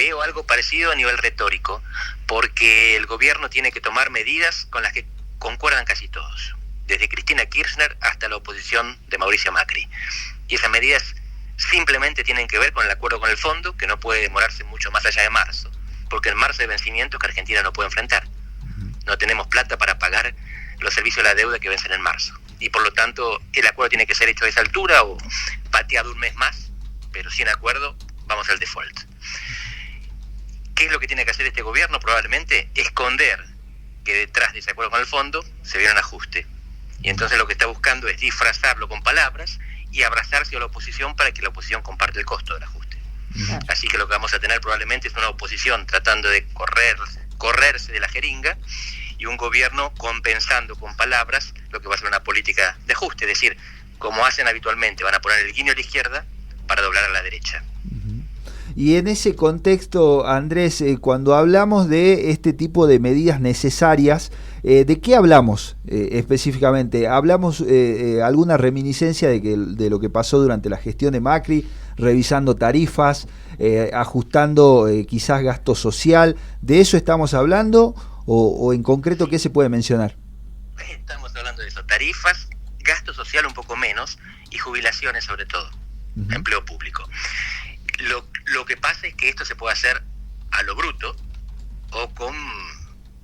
veo algo parecido a nivel retórico, porque el gobierno tiene que tomar medidas con las que concuerdan casi todos, desde Cristina Kirchner hasta la oposición de Mauricio Macri. Y esas medidas simplemente tienen que ver con el acuerdo con el fondo, que no puede demorarse mucho más allá de marzo, porque en marzo hay vencimientos que Argentina no puede enfrentar. No tenemos plata para pagar los servicios de la deuda que vencen en marzo. Y por lo tanto, el acuerdo tiene que ser hecho a esa altura o pateado un mes más, pero sin acuerdo vamos al default. ¿Qué es lo que tiene que hacer este gobierno? Probablemente esconder que detrás de ese acuerdo con el fondo se viene un ajuste. Y entonces lo que está buscando es disfrazarlo con palabras y abrazarse a la oposición para que la oposición comparte el costo del ajuste. Así que lo que vamos a tener probablemente es una oposición tratando de correrse de la jeringa y un gobierno compensando con palabras lo que va a ser una política de ajuste, es decir, como hacen habitualmente, van a poner el guiño a la izquierda para doblar a la derecha. Y en ese contexto, Andrés, cuando hablamos de este tipo de medidas necesarias, ¿de qué hablamos específicamente? ¿Hablamos alguna reminiscencia de lo que pasó durante la gestión de Macri, revisando tarifas, ajustando quizás gasto social? ¿De eso estamos hablando o en concreto qué se puede mencionar? Estamos hablando de eso, tarifas, gasto social un poco menos y jubilaciones sobre todo, empleo público. Lo que pasa es que esto se puede hacer a lo bruto o con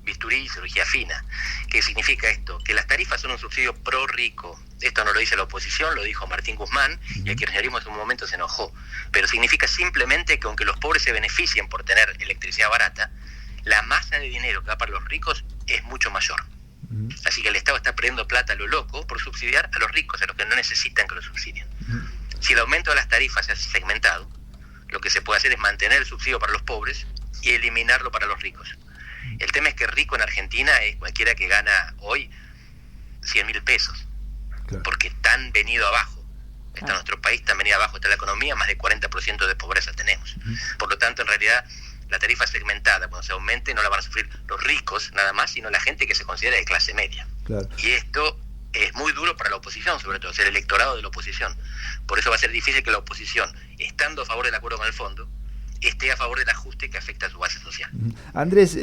bisturí y cirugía fina. ¿Qué significa esto? Que las tarifas son un subsidio pro rico. Esto no lo dice la oposición, lo dijo Martín Guzmán, y el kirchnerismo en un momento se enojó. Pero significa simplemente que aunque los pobres se beneficien por tener electricidad barata, la masa de dinero que va para los ricos es mucho mayor. Así que el Estado está perdiendo plata a lo loco por subsidiar a los ricos, a los que no necesitan que lo subsidien. Si el aumento de las tarifas se hace segmentado, lo que se puede hacer es mantener el subsidio para los pobres y eliminarlo para los ricos. El tema es que rico en Argentina es cualquiera que gana hoy 100.000 pesos, claro, porque tan venido abajo está nuestro país, tan venido abajo está la economía, más de 40% de pobreza tenemos. Por lo tanto, en realidad, la tarifa segmentada, cuando se aumente, no la van a sufrir los ricos nada más, sino la gente que se considera de clase media. Claro. Y esto es muy duro para la oposición, sobre todo, es el electorado de la oposición. Por eso va a ser difícil que la oposición, estando a favor del acuerdo con el fondo, esté a favor del ajuste que afecta a su base social. Andrés,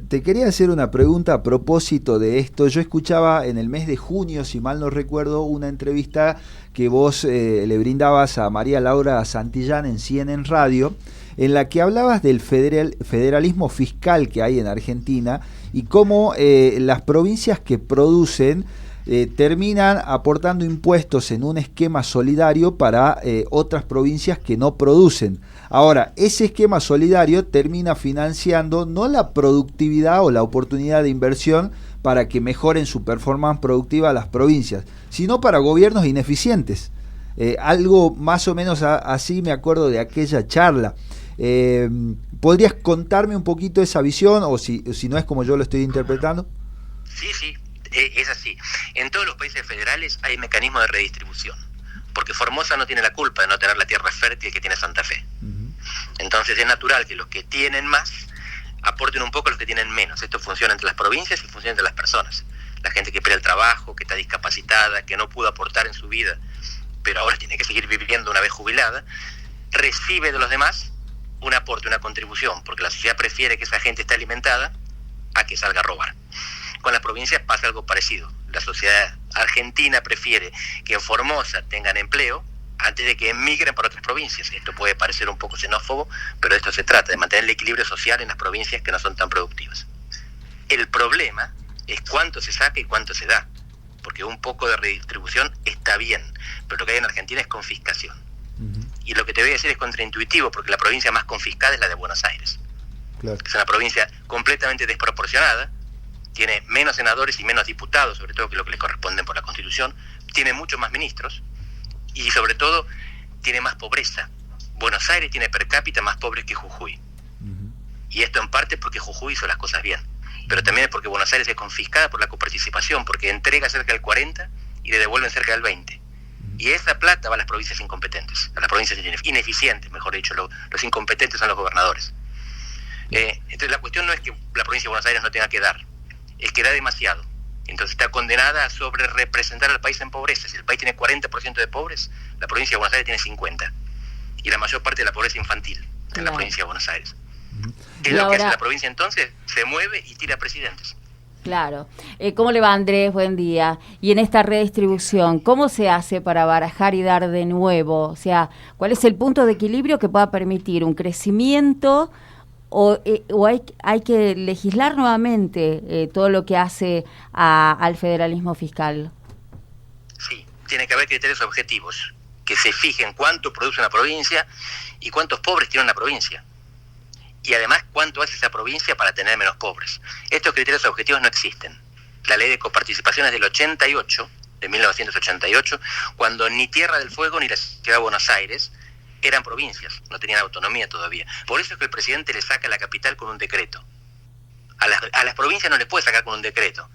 te quería hacer una pregunta a propósito de esto. Yo escuchaba en el mes de junio, si mal no recuerdo, una entrevista que vos le brindabas a María Laura Santillán en CNN Radio, en la que hablabas del federalismo fiscal que hay en Argentina y cómo las provincias que producen terminan aportando impuestos en un esquema solidario para otras provincias que no producen. Ahora, ese esquema solidario termina financiando no la productividad o la oportunidad de inversión para que mejoren su performance productiva las provincias, sino para gobiernos ineficientes. Algo más o menos así me acuerdo de aquella charla. ¿Podrías contarme un poquito esa visión o si no es como yo lo estoy interpretando? Sí, es así. En todos los países federales hay mecanismos de redistribución, porque Formosa no tiene la culpa de no tener la tierra fértil que tiene Santa Fe. Entonces es natural que los que tienen más aporten un poco a los que tienen menos. Esto funciona entre las provincias y funciona entre las personas. La gente que pierde el trabajo, que está discapacitada, que no pudo aportar en su vida, pero ahora tiene que seguir viviendo una vez jubilada, recibe de los demás un aporte, una contribución, porque la sociedad prefiere que esa gente esté alimentada a que salga a robar. Con las provincias pasa algo parecido. La sociedad argentina prefiere que en Formosa tengan empleo antes de que emigren para otras provincias. Esto puede parecer un poco xenófobo, pero de esto se trata, de mantener el equilibrio social en las provincias que no son tan productivas. El problema es cuánto se saca y cuánto se da, porque un poco de redistribución está bien, pero lo que hay en Argentina es confiscación. Y lo que te voy a decir es contraintuitivo, porque la provincia más confiscada es la de Buenos Aires. Claro. Es una provincia completamente desproporcionada, tiene menos senadores y menos diputados, sobre todo que lo que le corresponden por la Constitución, tiene muchos más ministros y sobre todo tiene más pobreza. Buenos Aires tiene per cápita más pobres que Jujuy. Y esto en parte porque Jujuy hizo las cosas bien, pero también es porque Buenos Aires es confiscada por la coparticipación, porque entrega cerca del 40% y le devuelven cerca del 20%. Y esa plata va a las provincias incompetentes, a las provincias ineficientes, mejor dicho. Los incompetentes son los gobernadores. Entonces la cuestión no es que la provincia de Buenos Aires no tenga que dar, es que da demasiado. Entonces está condenada a sobre representar al país en pobreza. Si el país tiene 40% de pobres, la provincia de Buenos Aires tiene 50%. Y la mayor parte de la pobreza infantil en la provincia de Buenos Aires. Es lo que hace la provincia entonces, se mueve y tira presidentes. Claro. ¿Cómo le va, Andrés? Buen día. Y en esta redistribución, ¿cómo se hace para barajar y dar de nuevo? O sea, ¿cuál es el punto de equilibrio que pueda permitir un crecimiento o hay que legislar nuevamente todo lo que hace al federalismo fiscal? Sí, tiene que haber criterios objetivos, que se fijen cuánto produce una provincia y cuántos pobres tiene una provincia. Y además, ¿cuánto hace esa provincia para tener menos pobres? Estos criterios objetivos no existen. La ley de coparticipación es del 88, de 1988, cuando ni Tierra del Fuego ni la Ciudad de Buenos Aires eran provincias, no tenían autonomía todavía. Por eso es que el presidente le saca la capital con un decreto. A las provincias no les puede sacar con un decreto.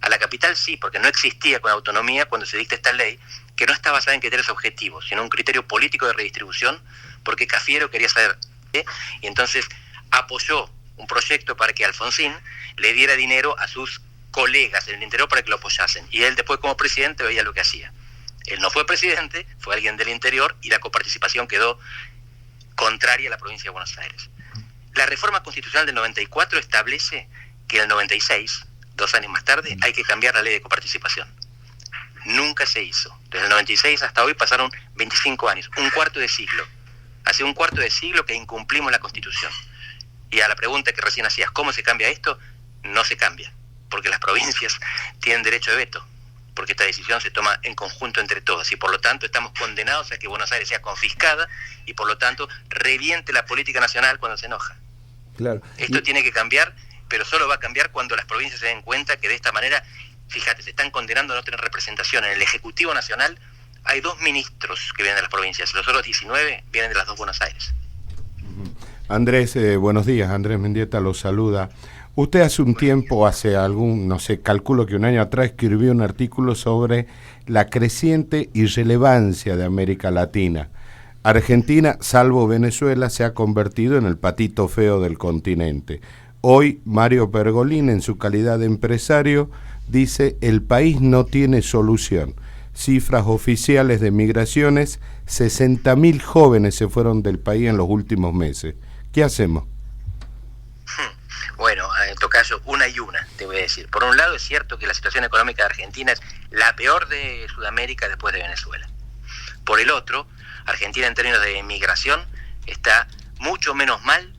A la capital sí, porque no existía con autonomía cuando se dicta esta ley, que no está basada en criterios objetivos, sino un criterio político de redistribución, porque Cafiero quería saber, y entonces apoyó un proyecto para que Alfonsín le diera dinero a sus colegas en el interior para que lo apoyasen. Y él después como presidente veía lo que hacía. Él no fue presidente, fue alguien del interior y la coparticipación quedó contraria a la provincia de Buenos Aires. La reforma constitucional del 94 establece que en el 96, 2 años más tarde, hay que cambiar la ley de coparticipación. Nunca se hizo. Desde el 96 hasta hoy pasaron 25 años, un cuarto de siglo. Hace un cuarto de siglo que incumplimos la Constitución. Y a la pregunta que recién hacías, ¿cómo se cambia esto? No se cambia, porque las provincias tienen derecho de veto, porque esta decisión se toma en conjunto entre todas, y por lo tanto estamos condenados a que Buenos Aires sea confiscada, y por lo tanto reviente la política nacional cuando se enoja. Claro. Esto tiene que cambiar, pero solo va a cambiar cuando las provincias se den cuenta que de esta manera, fíjate, se están condenando a no tener representación. En el Ejecutivo Nacional hay 2 ministros que vienen de las provincias, los otros 19 vienen de las 2 Buenos Aires. Andrés, buenos días, Andrés Mendieta lo saluda. Usted hace un tiempo, calculo que un año atrás, escribió un artículo sobre la creciente irrelevancia de América Latina. Argentina, salvo Venezuela, se ha convertido en el patito feo del continente. Hoy, Mario Pergolini, en su calidad de empresario, dice: el país no tiene solución. Cifras oficiales de migraciones, 60.000 jóvenes se fueron del país en los últimos meses. ¿Qué hacemos? Bueno, tocayo, una y una, te voy a decir. Por un lado, es cierto que la situación económica de Argentina es la peor de Sudamérica después de Venezuela. Por el otro, Argentina en términos de migración está mucho menos mal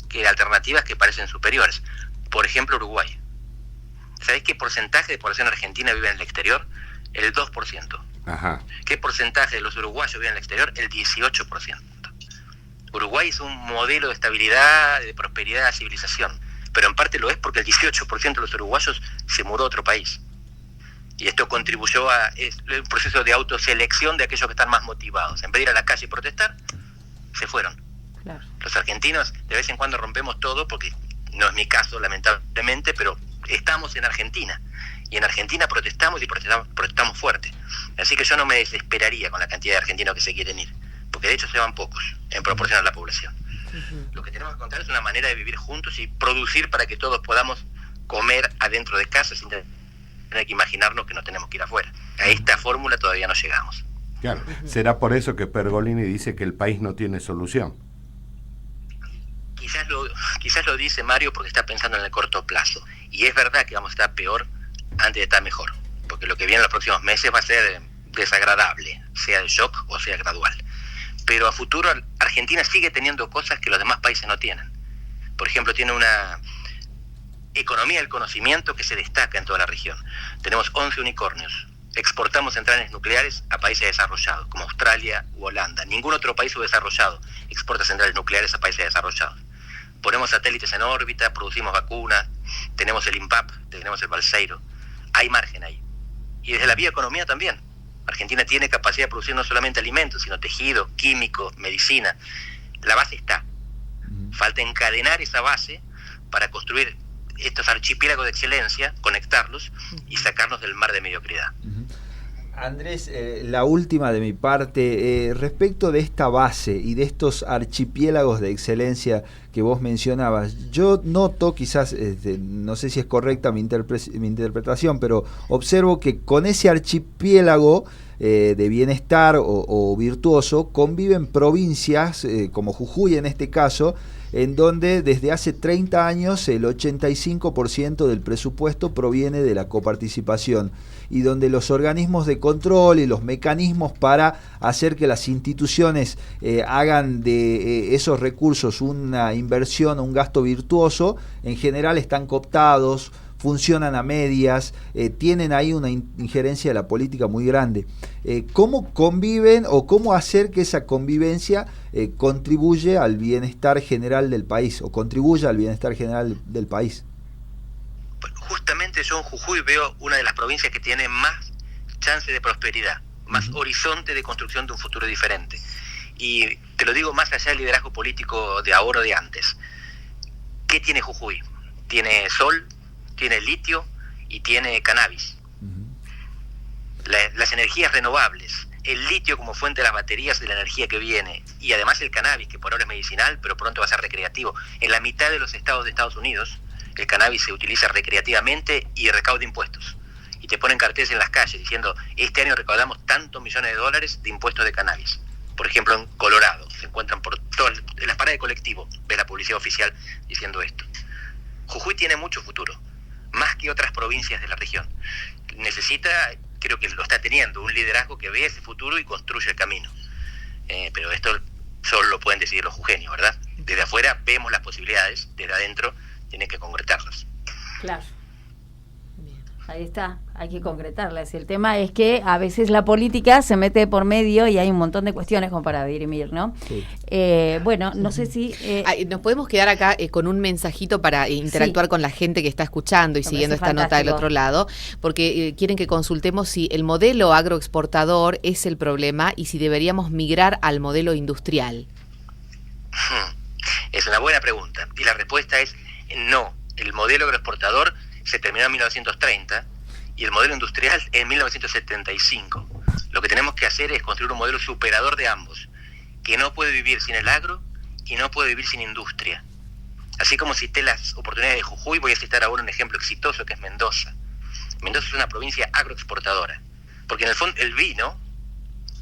que alternativas que parecen superiores. Por ejemplo, Uruguay. ¿Sabés qué porcentaje de población argentina vive en el exterior? El 2%. Ajá. ¿Qué porcentaje de los uruguayos vive en el exterior? El 18%. Uruguay es un modelo de estabilidad, de prosperidad, de civilización, pero en parte lo es porque el 18% de los uruguayos se mudó a otro país. Y esto contribuyó a un proceso de autoselección de aquellos que están más motivados. En vez de ir a la calle y protestar, se fueron. Claro. Los argentinos de vez en cuando rompemos todo, porque no es mi caso, lamentablemente, pero estamos en Argentina. Y en Argentina protestamos y protestamos fuerte. Así que yo no me desesperaría con la cantidad de argentinos que se quieren ir, porque de hecho se van pocos en proporción a la población. Lo que tenemos que encontrar es una manera de vivir juntos y producir para que todos podamos comer adentro de casa sin tener que imaginarnos que nos tenemos que ir afuera. A esta fórmula todavía no llegamos. Claro. ¿Será por eso que Pergolini dice que el país no tiene solución? Quizás lo dice Mario porque está pensando en el corto plazo. Y es verdad que vamos a estar peor antes de estar mejor, porque lo que viene en los próximos meses va a ser desagradable, sea de shock o sea gradual. Pero a futuro Argentina sigue teniendo cosas que los demás países no tienen. Por ejemplo, tiene una economía del conocimiento que se destaca en toda la región. Tenemos 11 unicornios. Exportamos centrales nucleares a países desarrollados, como Australia u Holanda. Ningún otro país subdesarrollado exporta centrales nucleares a países desarrollados. Ponemos satélites en órbita, producimos vacunas, tenemos el INPAP, tenemos el Balseiro. Hay margen ahí. Y desde la bioeconomía también. Argentina tiene capacidad de producir no solamente alimentos, sino tejido, químico, medicina. La base está. Falta encadenar esa base para construir estos archipiélagos de excelencia, conectarlos y sacarnos del mar de mediocridad. Andrés, la última de mi parte, respecto de esta base y de estos archipiélagos de excelencia que vos mencionabas, yo noto, quizás, no sé si es correcta mi interpretación, pero observo que con ese archipiélago de bienestar o virtuoso conviven provincias, como Jujuy en este caso, en donde desde hace 30 años el 85% del presupuesto proviene de la coparticipación y donde los organismos de control y los mecanismos para hacer que las instituciones hagan de esos recursos una inversión o un gasto virtuoso, en general están cooptados, funcionan a medias, tienen ahí una injerencia de la política muy grande. ¿Cómo conviven o cómo hacer que esa convivencia contribuye al bienestar general del país o contribuya al bienestar general del país? Justamente yo en Jujuy veo una de las provincias que tiene más chance de prosperidad, más horizonte de construcción de un futuro diferente. Y te lo digo más allá del liderazgo político de ahora o de antes. ¿Qué tiene Jujuy? Tiene sol, tiene litio y tiene cannabis. Las energías renovables, el litio como fuente de las baterías de la energía que viene, y además el cannabis, que por ahora es medicinal, pero pronto va a ser recreativo. En la mitad de los estados de Estados Unidos, el cannabis se utiliza recreativamente y recauda impuestos. Y te ponen carteles en las calles diciendo, este año recaudamos tantos millones de dólares de impuestos de cannabis. Por ejemplo, en Colorado, se encuentran por todas las paradas de colectivo, ves la publicidad oficial diciendo esto. Jujuy tiene mucho futuro, más que otras provincias de la región. Necesita, creo que lo está teniendo, un liderazgo que ve ese futuro y construye el camino. Pero esto solo lo pueden decidir los jujeños, ¿verdad? Desde afuera vemos las posibilidades, desde adentro tienen que concretarlas. Claro. Bien. Ahí está, hay que concretarlas. El tema es que a veces la política se mete por medio y hay un montón de cuestiones como para dirimir, ¿no? Sí. Bueno, no sé si... nos podemos quedar acá con un mensajito para interactuar con la gente que está escuchando y siguiendo esta nota del otro lado, porque quieren que consultemos si el modelo agroexportador es el problema y si deberíamos migrar al modelo industrial. Es una buena pregunta y la respuesta es no. El modelo agroexportador se terminó en 1930 y el modelo industrial en 1975. Lo que tenemos que hacer es construir un modelo superador de ambos, que no puede vivir sin el agro y no puede vivir sin industria. Así como cité las oportunidades de Jujuy, voy a citar ahora un ejemplo exitoso que es Mendoza. Mendoza es una provincia agroexportadora, porque en el fondo el vino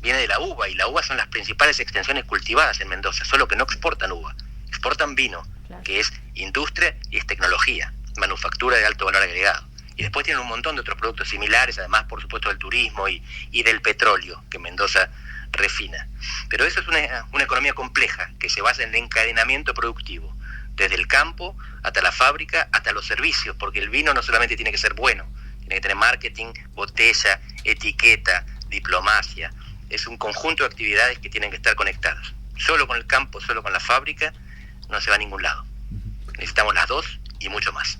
viene de la uva y la uva son las principales extensiones cultivadas en Mendoza, solo que no exportan uva, exportan vino, que es industria y es tecnología, manufactura de alto valor agregado. Y después tienen un montón de otros productos similares, además por supuesto del turismo y del petróleo que Mendoza refina. Pero eso es una economía compleja que se basa en el encadenamiento productivo, desde el campo hasta la fábrica, hasta los servicios, porque el vino no solamente tiene que ser bueno, tiene que tener marketing, botella, etiqueta, diplomacia. Es un conjunto de actividades que tienen que estar conectadas. Solo con el campo, solo con la fábrica, no se va a ningún lado. Necesitamos las dos y mucho más.